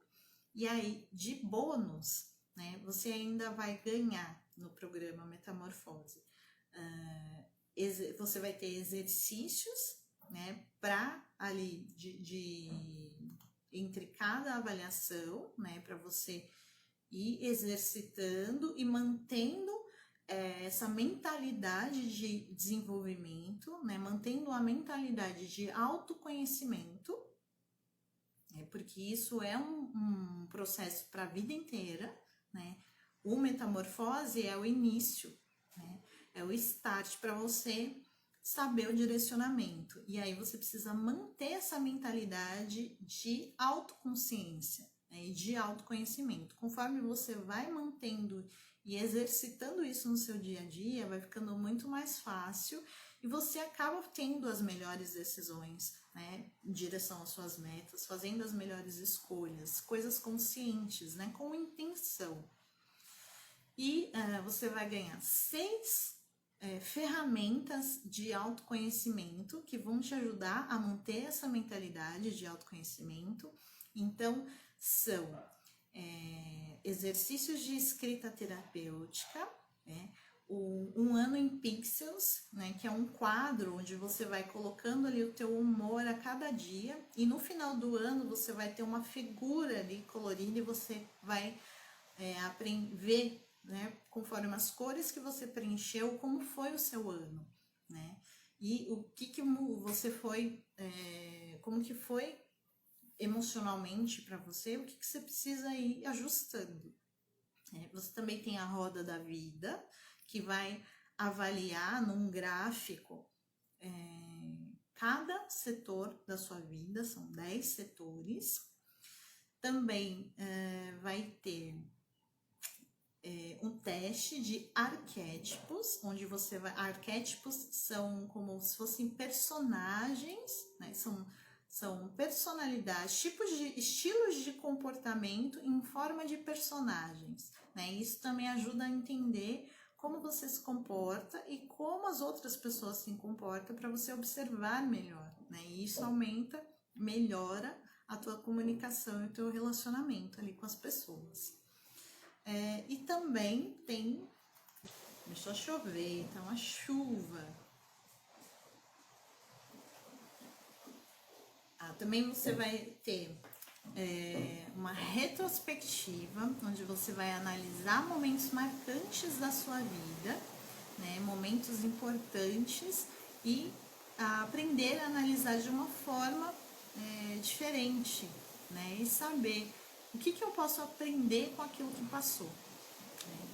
e aí de bônus, né, você ainda vai ganhar no programa Metamorfose, você vai ter exercícios, né, para ali entre cada avaliação, né, para você ir exercitando e mantendo essa mentalidade de desenvolvimento, né, mantendo a mentalidade de autoconhecimento, porque isso é um processo para a vida inteira, né? O Metamorfose é o início, né? É o start para você saber o direcionamento. E aí você precisa manter essa mentalidade de autoconsciência, né? E de autoconhecimento. Conforme você vai mantendo E exercitando isso no seu dia a dia, vai ficando muito mais fácil e você acaba tendo as melhores decisões, né, em direção às suas metas, fazendo as melhores escolhas, coisas conscientes, né, com intenção. E você vai ganhar 6 ferramentas de autoconhecimento que vão te ajudar a manter essa mentalidade de autoconhecimento. Então, são exercícios de escrita terapêutica, né? Um ano em pixels, né, que é um quadro onde você vai colocando ali o teu humor a cada dia e no final do ano você vai ter uma figura ali colorida e você vai ver, né, conforme as cores que você preencheu, como foi o seu ano, né, e o que você foi, como que foi emocionalmente para você, o que você precisa ir ajustando. Você também tem a roda da vida, que vai avaliar num gráfico cada setor da sua vida, são 10 setores. Também vai ter um teste de arquétipos, onde você vai... Arquétipos são como se fossem personagens, né? São personalidades, estilos de comportamento em forma de personagens, né? Isso também ajuda a entender como você se comporta e como as outras pessoas se comportam para você observar melhor, né? E isso melhora a tua comunicação e o teu relacionamento ali com as pessoas. E também tem... Começou a chover, tá uma chuva. Também você vai ter uma retrospectiva, onde você vai analisar momentos marcantes da sua vida, né, momentos importantes, e aprender a analisar de uma forma diferente, né, e saber o que eu posso aprender com aquilo que passou. Né.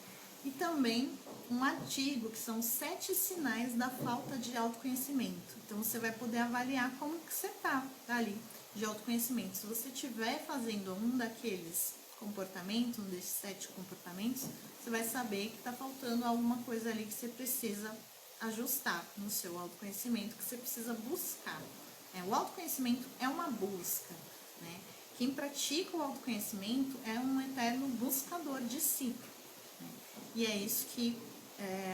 E também um artigo, que são 7 sinais da falta de autoconhecimento. Então, você vai poder avaliar como que você tá ali de autoconhecimento. Se você estiver fazendo um daqueles comportamentos, um desses 7 comportamentos, você vai saber que está faltando alguma coisa ali que você precisa ajustar no seu autoconhecimento, que você precisa buscar. O autoconhecimento é uma busca, né? Quem pratica o autoconhecimento é um eterno buscador de si. Né? E é isso que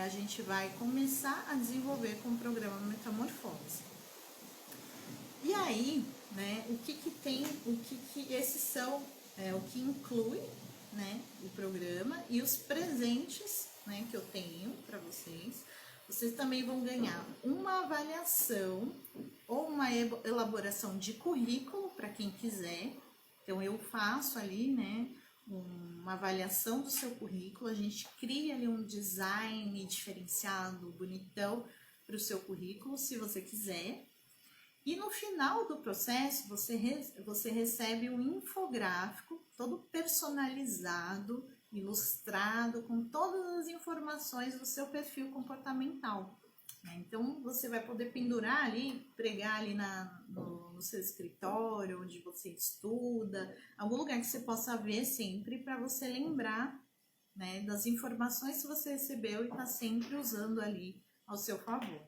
a gente vai começar a desenvolver com o programa Metamorfose. E aí, né, o que esses são, o que inclui, né, o programa e os presentes, né, que eu tenho para vocês. Vocês também vão ganhar uma avaliação ou uma elaboração de currículo para quem quiser. Então, eu faço ali, né, uma avaliação do seu currículo, a gente cria ali um design diferenciado, bonitão para o seu currículo, se você quiser. E no final do processo, você recebe um infográfico todo personalizado, ilustrado, com todas as informações do seu perfil comportamental. Então, você vai poder pendurar ali, pregar ali no seu escritório, onde você estuda, algum lugar que você possa ver sempre, para você lembrar, né, das informações que você recebeu e está sempre usando ali ao seu favor.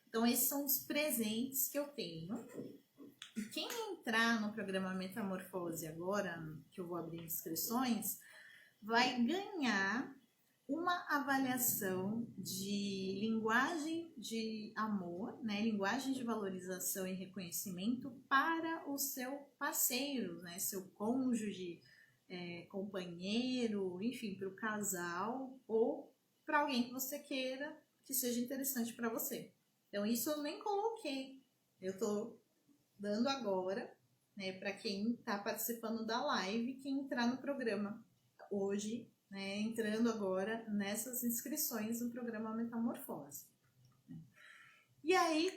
Então, esses são os presentes que eu tenho. E quem entrar no programa Metamorfose agora, que eu vou abrir inscrições, vai ganhar uma avaliação de linguagem de amor, né, linguagem de valorização e reconhecimento para o seu parceiro, né, seu cônjuge, companheiro, enfim, para o casal ou para alguém que você queira que seja interessante para você. Então, isso eu nem coloquei, eu tô dando agora, né, para quem está participando da live, quem entrar no programa hoje, né, entrando agora nessas inscrições no programa Metamorfose. E aí,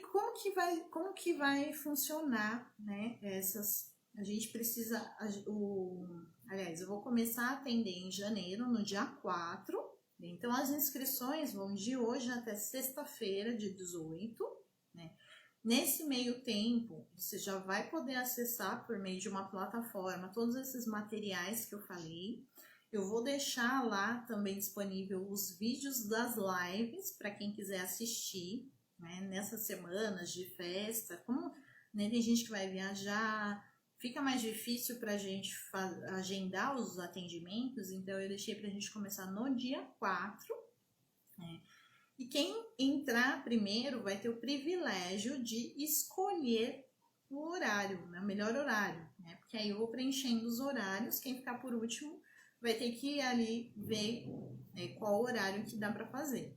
como que vai funcionar, né, a gente precisa, aliás, eu vou começar a atender em janeiro, no dia 4, então as inscrições vão de hoje até sexta-feira, de 18, né. Nesse meio tempo, você já vai poder acessar por meio de uma plataforma todos esses materiais que eu falei. Eu vou deixar lá também disponível os vídeos das lives para quem quiser assistir, né, nessas semanas de festa. Como, né, tem gente que vai viajar, fica mais difícil para a gente agendar os atendimentos, então eu deixei para a gente começar no dia 4, né? E quem entrar primeiro vai ter o privilégio de escolher o horário, né, o melhor horário, né? Porque aí eu vou preenchendo os horários, quem ficar por último vai ter que ir ali ver, né, qual horário que dá para fazer.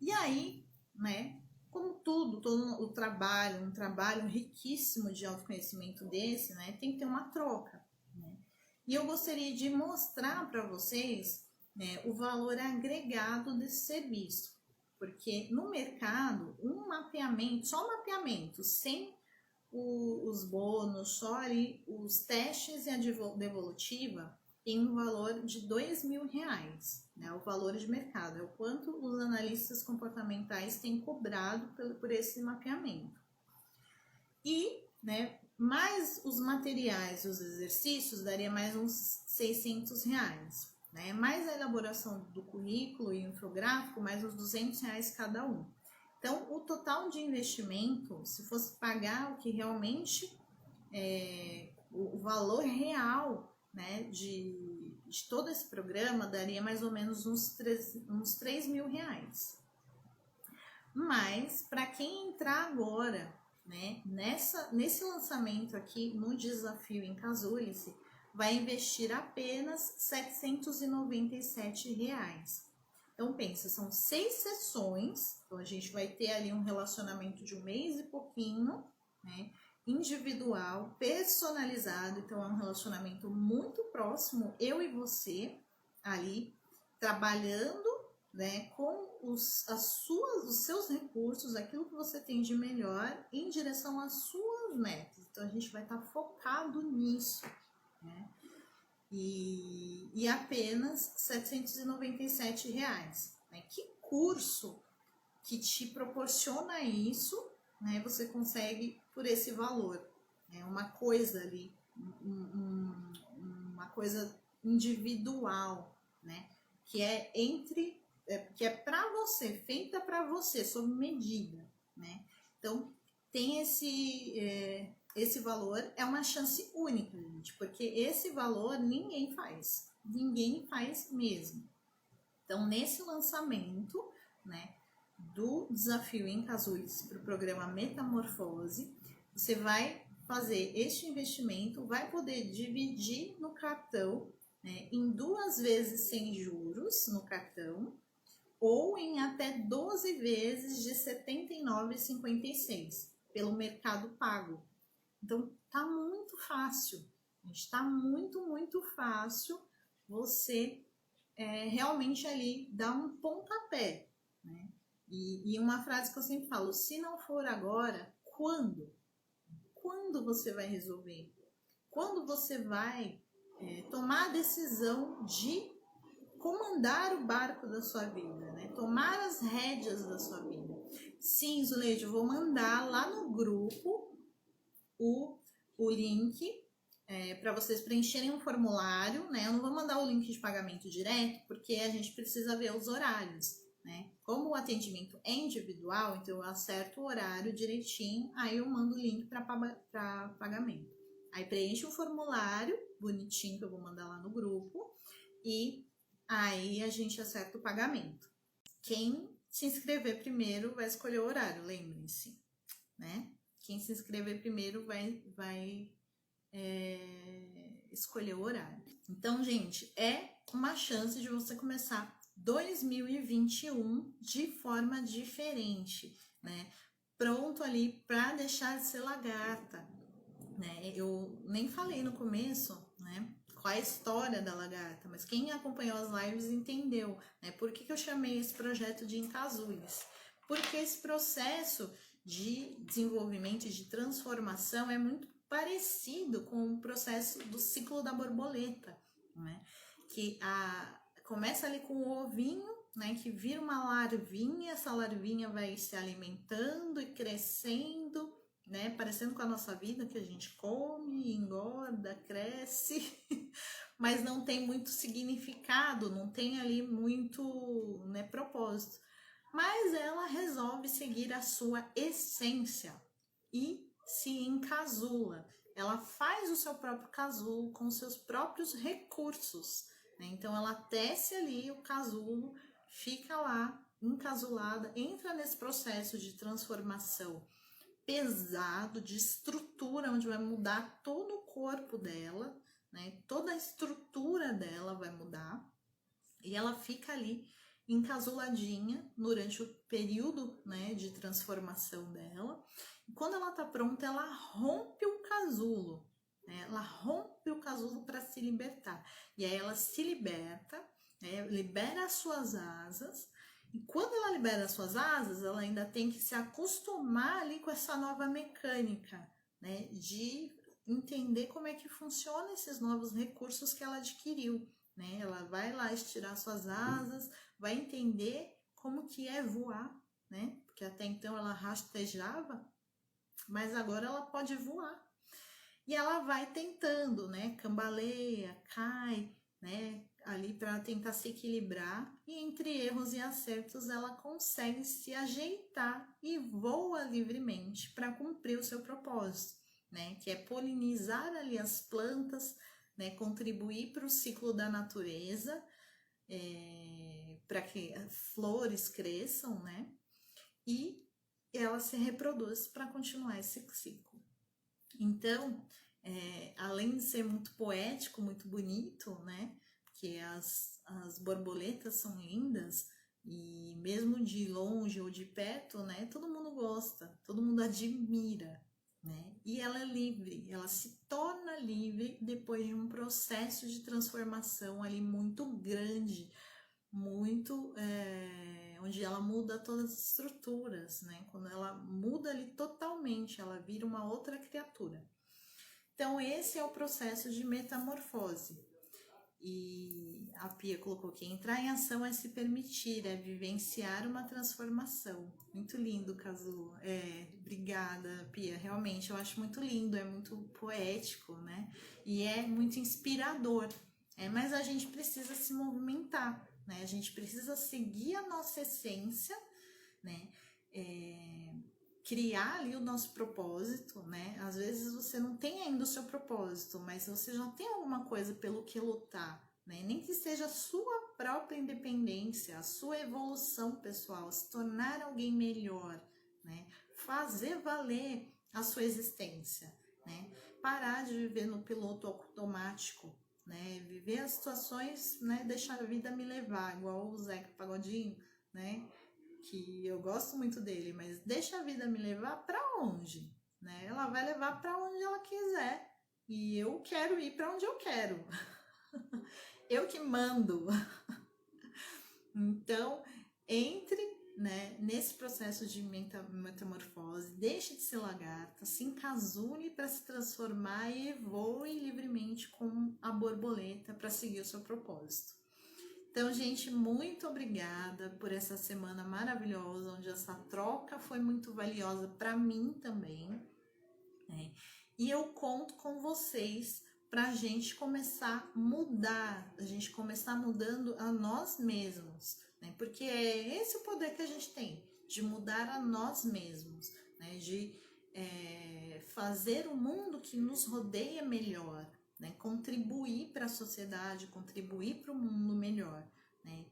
E aí, né, como todo o trabalho, um trabalho riquíssimo de autoconhecimento desse, né, tem que ter uma troca, né? E eu gostaria de mostrar para vocês, né, o valor agregado desse serviço, porque no mercado, um mapeamento, só um mapeamento, sem os bônus, só ali os testes e a devolutiva, tem um valor de R$2.000, né? O valor de mercado, é o quanto os analistas comportamentais têm cobrado por esse mapeamento. E, né, mais os materiais, os exercícios, daria mais uns R$600, né? Mais a elaboração do currículo e o infográfico, mais uns R$200 cada um. Então, o total de investimento, se fosse pagar o que realmente o valor real, né, de todo esse programa, daria mais ou menos uns R$3.000. Mas, para quem entrar agora, né, nesse lançamento aqui, no desafio Encasule-se, vai investir apenas R$797. Então, pensa, são 6 sessões, então a gente vai ter ali um relacionamento de 1 mês e pouquinho, né, individual, personalizado, então é um relacionamento muito próximo, eu e você, ali, trabalhando, né, com os seus recursos, aquilo que você tem de melhor, em direção às suas metas. Então, a gente vai estar focado nisso, né? E apenas R$797, né? Que curso que te proporciona isso, né? Você consegue por esse valor, né? Uma coisa ali, uma coisa individual, né? Que é que é para você, feita para você, sob medida, né? Então, tem esse valor, é uma chance única, gente, porque esse valor ninguém faz mesmo. Então, nesse lançamento, né, do desafio Encasule-se para o programa Metamorfose, você vai fazer este investimento, vai poder dividir no cartão, né, em 2 vezes sem juros no cartão, ou em até 12 vezes de R$ 79,56 pelo Mercado Pago. Então, tá muito fácil, gente, tá muito fácil você realmente ali dar um pontapé, né? E uma frase que eu sempre falo, se não for agora, quando? Quando você vai resolver? Quando você vai tomar a decisão de comandar o barco da sua vida, né? Tomar as rédeas da sua vida. Sim, Zuleide, eu vou mandar lá no grupo o link para vocês preencherem um formulário, né? Eu não vou mandar o link de pagamento direto, porque a gente precisa ver os horários, né? Como o atendimento é individual, então eu acerto o horário direitinho, aí eu mando o link para pagamento. Aí preenche o formulário bonitinho que eu vou mandar lá no grupo e aí a gente acerta o pagamento. Quem se inscrever primeiro vai escolher o horário, lembrem-se, né? Quem se inscrever primeiro vai escolher o horário. Então, gente, é uma chance de você começar 2021 de forma diferente, né? Pronto ali para deixar de ser lagarta, né? Eu nem falei no começo, né, qual é a história da lagarta, mas quem acompanhou as lives entendeu, né? Por que eu chamei esse projeto de Encasule-se? Porque esse processo de desenvolvimento e de transformação é muito parecido com o processo do ciclo da borboleta, né? Que começa ali com o ovinho, né, que vira uma larvinha, essa larvinha vai se alimentando e crescendo, né? Parecendo com a nossa vida, que a gente come, engorda, cresce, mas não tem muito significado, não tem ali muito, né, propósito. Mas ela resolve seguir a sua essência e se encasula. Ela faz o seu próprio casulo com seus próprios recursos, né? Então ela tece ali o casulo, fica lá encasulada, entra nesse processo de transformação pesado, de estrutura, onde vai mudar todo o corpo dela, né? Toda a estrutura dela vai mudar e ela fica ali encasuladinha durante o período, né, de transformação dela. E quando ela tá pronta, ela rompe o casulo, né? Ela rompe o casulo para se libertar. E aí ela se liberta, né? Libera as suas asas. E quando ela libera as suas asas, ela ainda tem que se acostumar ali com essa nova mecânica, né? De entender como é que funciona esses novos recursos que ela adquiriu, né? Ela vai lá estirar suas asas, vai entender como que é voar, né? Porque até então ela rastejava, mas agora ela pode voar. E ela vai tentando, né? Cambaleia, cai, né? Ali para tentar se equilibrar, e entre erros e acertos ela consegue se ajeitar e voa livremente para cumprir o seu propósito, né? Que é polinizar ali as plantas, né? Contribuir para o ciclo da natureza, para que flores cresçam, né? E ela se reproduz para continuar esse ciclo. Então, além de ser muito poético, muito bonito, né? Que as borboletas são lindas e mesmo de longe ou de perto, né? Todo mundo gosta, todo mundo admira, né? E ela é livre, ela se torna livre depois de um processo de transformação ali muito grande, muito onde ela muda todas as estruturas, né? Quando ela muda ali totalmente, ela vira uma outra criatura. Então esse é o processo de metamorfose. E a Pia colocou que entrar em ação é se permitir, é vivenciar uma transformação. Muito lindo, Casulo. Obrigada, Pia. Realmente, eu acho muito lindo, é muito poético, né? E é muito inspirador. Mas a gente precisa se movimentar, né? A gente precisa seguir a nossa essência, né? Criar ali o nosso propósito, né? Às vezes você não tem ainda o seu propósito, mas você já tem alguma coisa pelo que lutar, né? Nem que seja a sua própria independência, a sua evolução pessoal, se tornar alguém melhor, né? Fazer valer a sua existência, né? Parar de viver no piloto automático, né? Viver as situações, né? Deixar a vida me levar, igual o Zeca Pagodinho, né? Que eu gosto muito dele, mas deixa a vida me levar para onde, né? Ela vai levar para onde ela quiser e eu quero ir para onde eu quero. Eu que mando. Então, entre, né, nesse processo de metamorfose, deixe de ser lagarta, se encasule para se transformar e voe livremente com a borboleta para seguir o seu propósito. Então, gente, muito obrigada por essa semana maravilhosa, onde essa troca foi muito valiosa para mim também, né? E eu conto com vocês para a gente começar a mudar, a gente começar mudando a nós mesmos, né? Porque é esse o poder que a gente tem, de mudar a nós mesmos, né? De fazer o mundo que nos rodeia melhor, né? Contribuir para a sociedade, contribuir para o mundo melhor, né?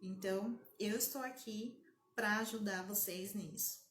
Então, eu estou aqui para ajudar vocês nisso.